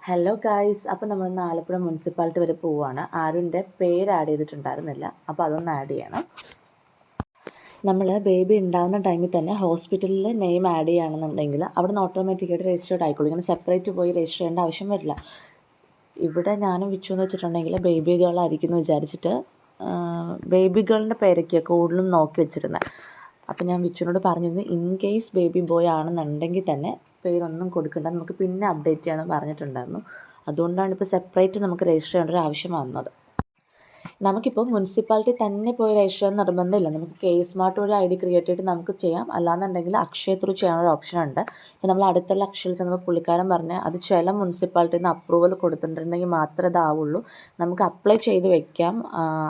Hello guys, അപ്പോൾ നമ്മളിന്ന് Alappuzha municipality വരെ പോവുകയാണ്. ആരുൻ്റെ പേര് ആഡ് ചെയ്തിട്ടുണ്ടായിരുന്നില്ല, അപ്പോൾ അതൊന്ന് ആഡ് ചെയ്യണം. നമ്മൾ ബേബി ഉണ്ടാകുന്ന ടൈമിൽ തന്നെ ഹോസ്പിറ്റലിൽ നെയിം ആഡ് ചെയ്യുകയാണെന്നുണ്ടെങ്കിൽ അവിടെ നിന്ന് ഓട്ടോമാറ്റിക്കായിട്ട് രജിസ്റ്റേർഡ് ആയിക്കോളും. ഇങ്ങനെ സെപ്പറേറ്റ് പോയി രജിസ്റ്റർ ചെയ്യേണ്ട ആവശ്യം വരില്ല. ഇവിടെ ഞാനും വിച്ചു എന്ന് വെച്ചിട്ടുണ്ടെങ്കിൽ ബേബി ഗേൾ ആയിരിക്കും എന്ന് വിചാരിച്ചിട്ട് ബേബി ഗേളിൻ്റെ പേരൊക്കെയാണ് കൂടുതലും നോക്കി വെച്ചിരുന്നത്. അപ്പോൾ ഞാൻ വിച്ചുവിനോട് പറഞ്ഞിരുന്നു, ഇൻ കേസ് ബേബി ബോയ് ആണെന്നുണ്ടെങ്കിൽ തന്നെ പേരൊന്നും കൊടുക്കണ്ട, നമുക്ക് പിന്നെ അപ്ഡേറ്റ് ചെയ്യാമെന്ന് പറഞ്ഞിട്ടുണ്ടായിരുന്നു. അതുകൊണ്ടാണ് ഇപ്പോൾ സെപ്പറേറ്റ് നമുക്ക് രജിസ്റ്റർ ചെയ്യേണ്ട ഒരു ആവശ്യം വന്നത്. നമുക്കിപ്പോൾ മുനിസിപ്പാലിറ്റി തന്നെ പോയി രജിസ്റ്റർ ചെയ്യാൻ നിർബന്ധമില്ല. നമുക്ക് കെ സ്മാർട്ട് വഴി ID ക്രിയേറ്റ് ചെയ്തിട്ട് നമുക്ക് ചെയ്യാം. അല്ലാന്നുണ്ടെങ്കിൽ അക്ഷയ ത്രൂ ചെയ്യാനൊരു ഓപ്ഷൻ ഉണ്ട്. ഇപ്പോൾ നമ്മൾ അടുത്തുള്ള അക്ഷയയിൽ ചെന്നപ്പോൾ പുള്ളിക്കാരൻ പറഞ്ഞാൽ അത് ചില മുനിസിപ്പാലിറ്റിയിൽ നിന്ന് അപ്രൂവൽ കൊടുത്തിട്ടുണ്ടെങ്കിൽ മാത്രമേ ഇതാവുള്ളൂ, നമുക്ക് അപ്ലൈ ചെയ്ത് വെക്കാം,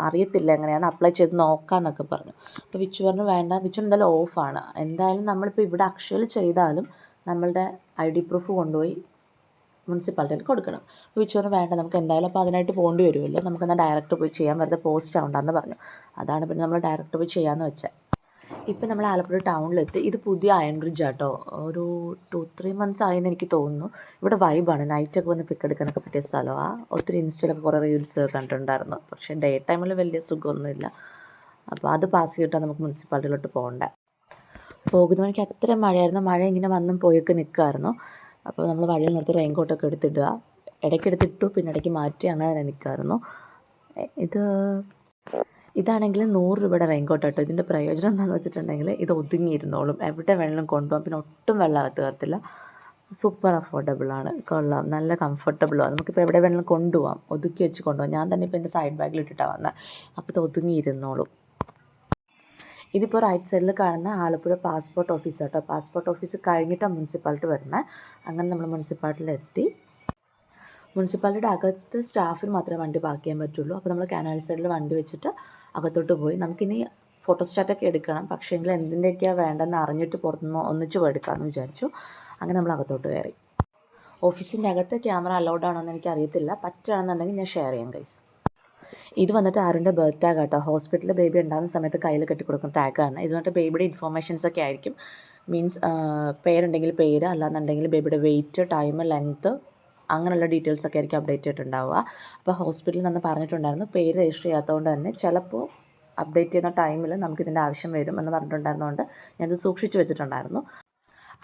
അറിയത്തില്ല എങ്ങനെയാണ് അപ്ലൈ ചെയ്ത് നോക്കാമെന്നൊക്കെ പറഞ്ഞു. അപ്പോൾ വിച്ചു പറഞ്ഞു വേണ്ട, വിച്ചു എന്തായാലും ഓഫാണ്. എന്തായാലും നമ്മളിപ്പോൾ ഇവിടെ അക്ഷയയിൽ ചെയ്താലും നമ്മളുടെ ID പ്രൂഫ് കൊണ്ടുപോയി മുനിസിപ്പാലിറ്റിയിൽ കൊടുക്കണം. വിച്ചുവിന് വേണ്ട, നമുക്ക് എന്തായാലും അപ്പോൾ അതിനായിട്ട് പോകേണ്ടി വരുമല്ലോ, നമുക്കെന്നാൽ ഡയറക്റ്റ് പോയി ചെയ്യാൻ, വെറുതെ പോസ്റ്റ് ആവണ്ടെന്ന് പറഞ്ഞു. അതാണ് പിന്നെ നമ്മൾ ഡയറക്റ്റ് പോയി ചെയ്യാമെന്ന് വെച്ചാൽ. ഇപ്പം നമ്മൾ ആലപ്പുഴ ടൗണിലെത്തി. ഇത് പുതിയ അയൺ ബ്രിഡ്ജ് ആട്ടോ. ഒരു 2-3 months ആയെന്ന് എനിക്ക് തോന്നുന്നു. ഇവിടെ വൈബാണ്, നൈറ്റൊക്കെ വന്ന് പിക്ക് എടുക്കാനൊക്കെ പറ്റിയ സ്ഥലമാണ്. ഒത്തിരി ഇൻസ്റ്റയിലൊക്കെ കുറേ റീൽസ് കണ്ടിട്ടുണ്ടായിരുന്നു. പക്ഷേ ഡേ ടൈമിൽ വലിയ സുഖമൊന്നുമില്ല. അപ്പോൾ അത് പാസ് ചെയ്തിട്ടാണ് നമുക്ക് മുനിസിപ്പാലിറ്റിയിലോട്ട് പോകേണ്ടത്. പോകുന്ന വഴിക്ക് അത്ര മഴയായിരുന്നു. മഴ ഇങ്ങനെ വന്നും പോയൊക്കെ നിൽക്കുമായിരുന്നു. അപ്പോൾ നമ്മൾ വഴിയിൽ നിർത്തി റെയിൻകോട്ടൊക്കെ എടുത്തിടുക, ഇടയ്ക്ക് എടുത്തിട്ടു, പിന്നെ ഇടയ്ക്ക് മാറ്റി, അങ്ങനെ തന്നെ നിൽക്കുമായിരുന്നു. ഇതാണെങ്കിൽ 100 രൂപയുടെ റെയിൻകോട്ട് കേട്ടോ. ഇതിൻ്റെ പ്രയോജനം എന്താണെന്ന് വെച്ചിട്ടുണ്ടെങ്കിൽ ഇത് ഒതുങ്ങിയിരുന്നോളും, എവിടെ വെള്ളം കൊണ്ടുപോകാം, പിന്നെ ഒട്ടും വെള്ളം അകത്ത് കയറത്തില്ല. സൂപ്പർ അഫോർഡബിളാണ്, കൊള്ളാം, നല്ല കംഫർട്ടബിളുമാണ്. നമുക്കിപ്പോൾ എവിടെ വെള്ളം കൊണ്ടുപോകാം, ഒതുക്കി വെച്ച് കൊണ്ടുപോകാം. ഞാൻ തന്നെ ഇപ്പോൾ എൻ്റെ സൈഡ് ബാഗിൽ ഇട്ടിട്ടാണ് വന്നത്. അപ്പോൾ ഇത് ഒതുങ്ങിയിരുന്നോളും. ഇതിപ്പോൾ റൈറ്റ് സൈഡിൽ കാണുന്ന ആലപ്പുഴ പാസ്പോർട്ട് ഓഫീസ് കേട്ടോ. പാസ്പോർട്ട് ഓഫീസ് കഴിഞ്ഞിട്ടാണ് മുനിസിപ്പാലിറ്റി വരുന്നത്. അങ്ങനെ നമ്മൾ മുനിസിപ്പാലിറ്റിയിലെത്തി. മുനിസിപ്പാലിറ്റിയുടെ അകത്ത് സ്റ്റാഫിന് മാത്രമേ വണ്ടി പാർക്ക് ചെയ്യാൻ പറ്റുള്ളൂ. അപ്പോൾ നമ്മൾ കാനാൽ സൈഡിൽ വണ്ടി വെച്ചിട്ട് അകത്തോട്ട് പോയി. നമുക്കിനി ഫോട്ടോസ്റ്റാറ്റൊക്കെ എടുക്കണം, പക്ഷേങ്കിൽ എന്തിൻ്റെയൊക്കെയാണ് വേണ്ടതെന്ന് അറിഞ്ഞിട്ട് പുറത്തുനിന്ന് ഒന്നിച്ച് പോയി എടുക്കാമെന്ന് വിചാരിച്ചു. അങ്ങനെ നമ്മൾ അകത്തോട്ട് കയറി. ഓഫീസിൻ്റെ അകത്ത് ക്യാമറ അലൗഡ് ആണോ എന്ന് എനിക്കറിയത്തില്ല, പറ്റുകയാണെന്നുണ്ടെങ്കിൽ ഞാൻ ഷെയർ ചെയ്യാം ഗൈസ്. ഇത് വന്നിട്ട് ആരുൻ്റെ ബർത്ത് ടാഗ് കേട്ടോ. ഹോസ്പിറ്റലിൽ ബേബി ഉണ്ടാകുന്ന സമയത്ത് കയ്യിൽ കെട്ടിക്കൊടുക്കുന്ന ടാഗാണ്. ഇത് വന്നിട്ട് ബേബിയുടെ ഇൻഫോർമേഷൻസൊക്കെ ആയിരിക്കും. മീൻസ് പേരുണ്ടെങ്കിൽ പേര്, അല്ലാന്നുണ്ടെങ്കിൽ ബേബിയുടെ വെയിറ്റ്, ടൈം, ലെങ്ത്ത്, അങ്ങനെയുള്ള ഡീറ്റെയിൽസൊക്കെ ആയിരിക്കും അപ്ഡേറ്റ് ചെയ്തിട്ടുണ്ടാവുക. അപ്പോൾ ഹോസ്പിറ്റലിൽ നിന്ന് പറഞ്ഞിട്ടുണ്ടായിരുന്നു, പേര് രജിസ്റ്റർ ചെയ്യാത്തതുകൊണ്ട് തന്നെ ചിലപ്പോൾ അപ്ഡേറ്റ് ചെയ്യുന്ന ടൈമിൽ നമുക്കിതിൻ്റെ ആവശ്യം വരും എന്ന് പറഞ്ഞിട്ടുണ്ടായിരുന്നതുകൊണ്ട് ഞാനത് സൂക്ഷിച്ച് വെച്ചിട്ടുണ്ടായിരുന്നു.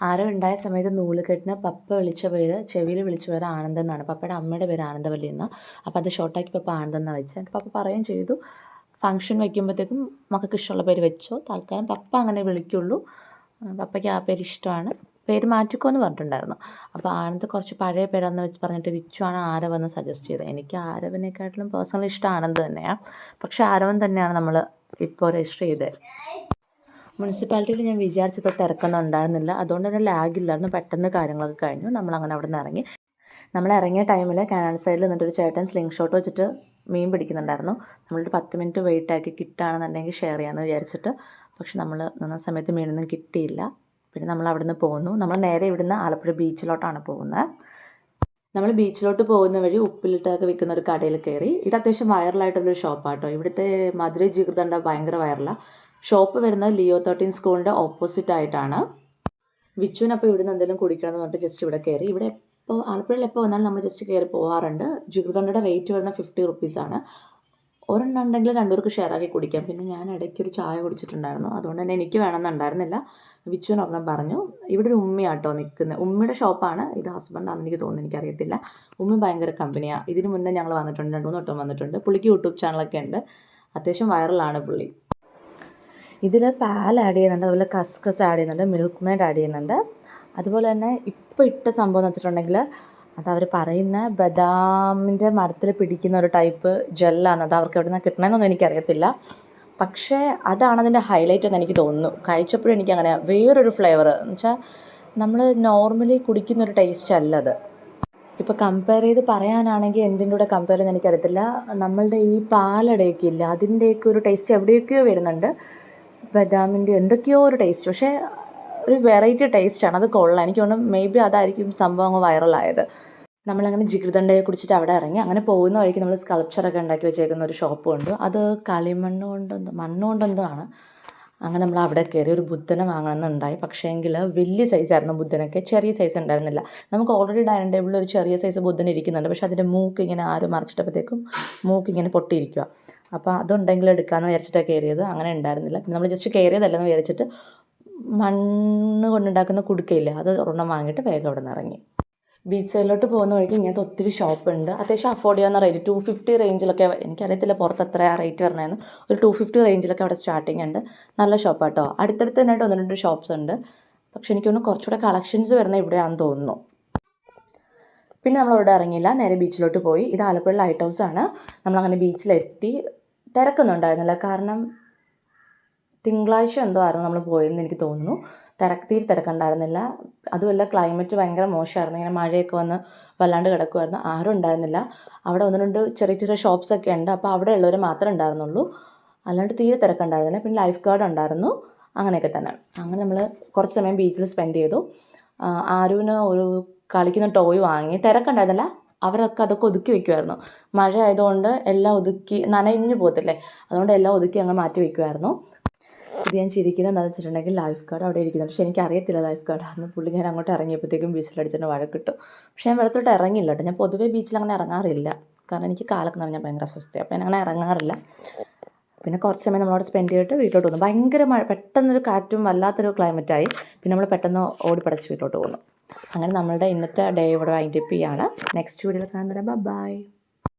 ആരോ ഉണ്ടായ സമയത്ത് നൂലുകെട്ടിന് പപ്പ വിളിച്ച പേര്, ചെവിയിൽ വിളിച്ച പേര് ആനന്ദൻ എന്നാണ്. പപ്പയുടെ അമ്മയുടെ പേര് ആനന്ദവല്ലി എന്ന്. അപ്പോൾ അത് ഷോർട്ടാക്കി പപ്പ ആനന്ദൻ എന്നാണ് വെച്ചത്. പപ്പ പറയുകയും ചെയ്തു, ഫംഗ്ഷൻ വയ്ക്കുമ്പോഴത്തേക്കും മക്കൾക്ക് ഇഷ്ടമുള്ള പേര് വെച്ചോ, തൽക്കാലം പപ്പ അങ്ങനെ വിളിക്കുള്ളൂ, പപ്പയ്ക്ക് ആ പേര് ഇഷ്ടമാണ്, പേര് മാറ്റിക്കോ എന്ന് പറഞ്ഞിട്ടുണ്ടായിരുന്നു. അപ്പോൾ ആനന്ദ് കുറച്ച് പഴയ പേരാണെന്ന് വെച്ച് പറഞ്ഞിട്ട് വിച്ചുവാണ് ആരവെന്ന് സജസ്റ്റ് ചെയ്തത്. എനിക്ക് ആരവനെക്കാട്ടിലും പേഴ്സണലി ഇഷ്ടം ആനന്ദ് തന്നെയാണ്. പക്ഷേ ആരവൻ തന്നെയാണ് നമ്മൾ ഇപ്പോൾ രജിസ്റ്റർ ചെയ്തത്. മുനിസിപ്പാലിറ്റിയിൽ ഞാൻ വിചാരിച്ചത് തിരക്കൊന്നും ഉണ്ടായിരുന്നില്ല, അതുകൊണ്ട് തന്നെ ലാഗില്ലായിരുന്നു. പെട്ടെന്ന് കാര്യങ്ങളൊക്കെ കഴിഞ്ഞു. നമ്മളങ്ങനെ അവിടെ നിന്ന് ഇറങ്ങി. നമ്മൾ ഇറങ്ങിയ ടൈമിൽ കാനാൽ സൈഡിൽ നിന്നിട്ടൊരു ചേട്ടൻ സ്ലിംഗ് ഷോട്ട് വെച്ചിട്ട് മീൻ പിടിക്കുന്നുണ്ടായിരുന്നു. നമ്മളൊരു 10 മിനിറ്റ് വെയിറ്റ് ആക്കി കിട്ടുകയാണെന്നുണ്ടെങ്കിൽ ഷെയർ ചെയ്യാമെന്ന് വിചാരിച്ചിട്ട്. പക്ഷെ നമ്മൾ നിന്ന സമയത്ത് മീനൊന്നും കിട്ടിയില്ല. പിന്നെ നമ്മൾ അവിടെ നിന്ന് പോന്നു. നമ്മൾ നേരെ ഇവിടുന്ന് ആലപ്പുഴ ബീച്ചിലോട്ടാണ് പോകുന്നത്. നമ്മൾ ബീച്ചിലോട്ട് പോകുന്ന വഴി ഉപ്പിലിട്ടൊക്കെ വിൽക്കുന്ന ഒരു കടയിൽ കയറി. ഇത് അത്യാവശ്യം വൈറലായിട്ടുള്ളൊരു ഷോപ്പാട്ടോ. ഇവിടുത്തെ മധുരൈ ജിഗർദണ്ഡ ഭയങ്കര വൈറലാണ്. ഷോപ്പ് വരുന്നത് ലിയോ 13 സ്കൂളിൻ്റെ ഓപ്പോസിറ്റ് ആയിട്ടാണ്. വിച്ചുവിനപ്പോൾ ഇവിടുന്ന് എന്തെങ്കിലും കുടിക്കണം എന്ന് പറഞ്ഞിട്ട് ജസ്റ്റ് ഇവിടെ കയറി. ഇവിടെ ഇപ്പോൾ ആലപ്പുഴയിൽ എപ്പോൾ വന്നാലും നമ്മൾ ജസ്റ്റ് കയറി പോകാറുണ്ട്. ജിഗർദണ്ഡയുടെ റേറ്റ് വരുന്നത് 50 റുപ്പീസാണ്. ഒരെണ്ണം ഉണ്ടെങ്കിൽ രണ്ടുപേർക്ക് ഷെയർ ആക്കി കുടിക്കാം. പിന്നെ ഞാൻ ഇടയ്ക്കൊരു ചായ കുടിച്ചിട്ടുണ്ടായിരുന്നു, അതുകൊണ്ട് തന്നെ എനിക്ക് വേണമെന്നുണ്ടായിരുന്നില്ല. വിച്ചുവിന് ഒരെണ്ണം പറഞ്ഞു. ഇവിടെ ഒരു ഉമ്മയാട്ടോ നിൽക്കുന്നത്. ഉമ്മയുടെ ഷോപ്പാണ് ഇത്. ഹസ്ബൻഡാണെന്ന് എനിക്ക് തോന്നുന്നു, എനിക്കറിയത്തില്ല. ഉമ്മ ഭയങ്കര കമ്പനിയാണ്. ഇതിന് മുന്നേ ഞങ്ങൾ വന്നിട്ടുണ്ട്, 2-3 വട്ടം വന്നിട്ടുണ്ട്. പുള്ളിക്ക് യൂട്യൂബ് ചാനലൊക്കെ ഉണ്ട്, അത്യാവശ്യം വൈറലാണ് പുള്ളി. ഇതിൽ പാൽ ആഡ് ചെയ്യുന്നുണ്ട്, അതുപോലെ കസ്കസ് ആഡ് ചെയ്യുന്നുണ്ട്, മിൽക്ക് മെയ്ഡ് ആഡ് ചെയ്യുന്നുണ്ട്. അതുപോലെ തന്നെ ഇപ്പോൾ ഇട്ട സംഭവം എന്ന് വെച്ചിട്ടുണ്ടെങ്കിൽ അതവർ പറയുന്ന ബദാമിൻ്റെ മരത്തിൽ പിടിക്കുന്ന ഒരു ടൈപ്പ് ജെല്ലാണ്. അത് അവർക്ക് എവിടെ നിന്നാണ് കിട്ടണമെന്നൊന്നും എനിക്കറിയത്തില്ല. പക്ഷേ അതാണ് അതിൻ്റെ ഹൈലൈറ്റ് എന്ന് എനിക്ക് തോന്നുന്നു. കഴിച്ചപ്പോഴും എനിക്കങ്ങനെ വേറൊരു ഫ്ലേവർ എന്ന് വെച്ചാൽ നമ്മൾ നോർമലി കുടിക്കുന്നൊരു ടേസ്റ്റ് അല്ല അത്. ഇപ്പോൾ കമ്പയർ ചെയ്ത് പറയാനാണെങ്കിൽ എന്തിൻ്റെ കൂടെ കമ്പയർ ചെയ്യുന്നത് എനിക്കറിയത്തില്ല. നമ്മളുടെ ഈ പാലടയൊക്കെ ഇല്ല, അതിൻ്റെയൊക്കെ ഒരു ടേസ്റ്റ് എവിടെയൊക്കെയോ വരുന്നുണ്ട്. ബദാമിൻ്റെ എന്തൊക്കെയോ ഒരു ടേസ്റ്റ്, പക്ഷേ ഒരു വെറൈറ്റി ടേസ്റ്റാണ്. അത് കൊള്ളാം. എനിക്ക് തോന്നുന്നു മേ ബി അതായിരിക്കും സംഭവം അങ്ങ് വൈറലായത്. നമ്മളങ്ങനെ ജിഗർദണ്ഡയെ കുടിച്ചിട്ട് അവിടെ ഇറങ്ങി. അങ്ങനെ പോകുന്ന വഴിക്ക് നമ്മൾ സ്കൾപ്ചറൊക്കെ ഉണ്ടാക്കി വെച്ചേക്കുന്ന ഒരു ഷോപ്പും ഉണ്ട്. അത് കളിമണ്ണ് കൊണ്ടെന്തോ മണ്ണ് കൊണ്ടെന്തോ ആണ്. അങ്ങനെ നമ്മൾ അവിടെ കയറി ഒരു ബുദ്ധനെ വാങ്ങണമെന്നുണ്ടായി. പക്ഷേങ്കിൽ വലിയ സൈസായിരുന്നു ബുദ്ധനൊക്കെ, ചെറിയ സൈസ് ഉണ്ടായിരുന്നില്ല. നമുക്ക് ഓൾറെഡി ഡൈനിങ് ടേബിളിൽ ഒരു ചെറിയ സൈസ് ബുദ്ധൻ ഇരിക്കുന്നുണ്ട്, പക്ഷേ അതിൻ്റെ മൂക്ക് ഇങ്ങനെ ആരും മറിച്ചിട്ടപ്പോഴത്തേക്കും മൂക്ക് ഇങ്ങനെ പൊട്ടിയിരിക്കുക. അപ്പോൾ അതുണ്ടെങ്കിൽ എടുക്കാമെന്ന് വിചാരിച്ചിട്ടാണ് കയറിയത്. അങ്ങനെ ഉണ്ടായിരുന്നില്ല. പിന്നെ നമ്മൾ ജസ്റ്റ് കയറിയതല്ലെന്ന് വിചാരിച്ചിട്ട് മണ്ണ് കൊണ്ടുണ്ടാക്കുന്ന കുടുക്കയില്ലേ, അത് ഒരെണ്ണം വാങ്ങിയിട്ട് വേഗം അവിടെ നിന്ന് ഇറങ്ങി. ബീച്ച് സൈഡിലോട്ട് പോകുന്ന വഴിക്ക് ഇങ്ങനത്തെ ഒത്തിരി ഷോപ്പുണ്ട്. അത്യാവശ്യം അഫോർഡ് ചെയ്യാവുന്ന റേറ്റ് 250 റേഞ്ചിലൊക്കെ, എനിക്കറിയത്തില്ല പുറത്ത് എത്ര റേറ്റ് പറഞ്ഞതെന്ന്, ഒരു 250 റേഞ്ചിലൊക്കെ അവിടെ സ്റ്റാർട്ടിങ് ഉണ്ട്. നല്ല ഷോപ്പാട്ടോ. അടുത്തടുത്ത് തന്നെയായിട്ട് 1-2 ഷോപ്സ് ഉണ്ട്. പക്ഷെ എനിക്കൊന്ന് കുറച്ചുകൂടെ കളക്ഷൻസ് വരുന്ന ഇവിടെയാണെന്ന് തോന്നുന്നു. പിന്നെ നമ്മളവിടെ ഇറങ്ങിയില്ല, നേരെ ബീച്ചിലോട്ട് പോയി. ഇത് ആലപ്പുഴ ലൈറ്റ് ഹൗസാണ്. നമ്മളങ്ങനെ ബീച്ചിലെത്തി. തിരക്കൊന്നും കാരണം തിങ്കളാഴ്ച എന്തോ ആയിരുന്നു നമ്മൾ പോയതെന്ന് എനിക്ക് തോന്നുന്നു. തീരെ തിരക്കുണ്ടായിരുന്നില്ല. അതുമല്ല ക്ലൈമറ്റ് ഭയങ്കര മോശമായിരുന്നു. ഇങ്ങനെ മഴയൊക്കെ വന്ന് വല്ലാണ്ട് കിടക്കുമായിരുന്നു. ആരും ഉണ്ടായിരുന്നില്ല. അവിടെ 1-2 ചെറിയ ചെറിയ ഷോപ്സൊക്കെ ഉണ്ട്. അപ്പോൾ അവിടെ ഉള്ളവർ മാത്രമേ ഉണ്ടായിരുന്നുള്ളൂ. അല്ലാണ്ട് തീരെ തിരക്കുണ്ടായിരുന്നില്ല. പിന്നെ ലൈഫ് ഗാർഡ് ഉണ്ടായിരുന്നു. അങ്ങനെയൊക്കെ തന്നെ. അങ്ങനെ നമ്മൾ കുറച്ച് സമയം ബീച്ചിൽ സ്പെൻഡ് ചെയ്തു. ആരുവിന് ഒരു കളിക്കുന്ന ടോയ് വാങ്ങി. തിരക്കുണ്ടായിരുന്നില്ല. അവരൊക്കെ അതൊക്കെ ഒതുക്കി വയ്ക്കുമായിരുന്നു. മഴ ആയതുകൊണ്ട് എല്ലാം ഒതുക്കി, നനഞ്ഞു പോകത്തില്ലേ, അതുകൊണ്ട് എല്ലാം ഒതുക്കി അങ്ങ് മാറ്റി വയ്ക്കുമായിരുന്നു. ഇത് ഞാൻ ചിരിക്കുന്നത് എന്താണെന്ന് വെച്ചിട്ടുണ്ടെങ്കിൽ ലൈഫ് ഗാർഡ് അവിടെ ഇരിക്കുന്നുണ്ട്. പക്ഷേ എനിക്കറിയത്തില്ല ലൈഫ് ഗാർഡാണെന്ന്. പുള്ളി ഞാൻ അങ്ങോട്ട് ഇറങ്ങിയപ്പോഴത്തേക്കും ബീച്ചിലടിച്ചിട്ട് വഴക്കിട്ടു. പക്ഷേ ഞാൻ വെള്ളത്തോട്ട് ഇറങ്ങില്ല കേട്ടോ. ഞാൻ പൊതുവേ ബീച്ചിൽ അങ്ങനെ ഇറങ്ങാറില്ല. കാരണം എനിക്ക് കാലൊക്കെ നിറഞ്ഞാൽ ഭയങ്കര അസ്വസ്ഥയാണ്. അപ്പോൾ ഞാൻ അങ്ങനെ ഇറങ്ങാറില്ല. പിന്നെ കുറച്ച് സമയം നമ്മളവിടെ സ്പെൻഡ് ചെയ്തിട്ട് വീട്ടിലോട്ട് വന്നു. ഭയങ്കര മഴ, പെട്ടെന്നൊരു കാറ്റും വല്ലാത്തൊരു ക്ലൈമറ്റായി. പിന്നെ നമ്മൾ പെട്ടെന്ന് ഓടിപ്പടച്ച് വീട്ടിലോട്ട് പോന്നു. അങ്ങനെ നമ്മളുടെ ഇന്നത്തെ ഡേ ഇവിടെ വൈൻഡപ്പ് ചെയ്യാണ്. നെക്സ്റ്റ് വീഡിയോയിൽ കാണുന്നവരെ ബൈ.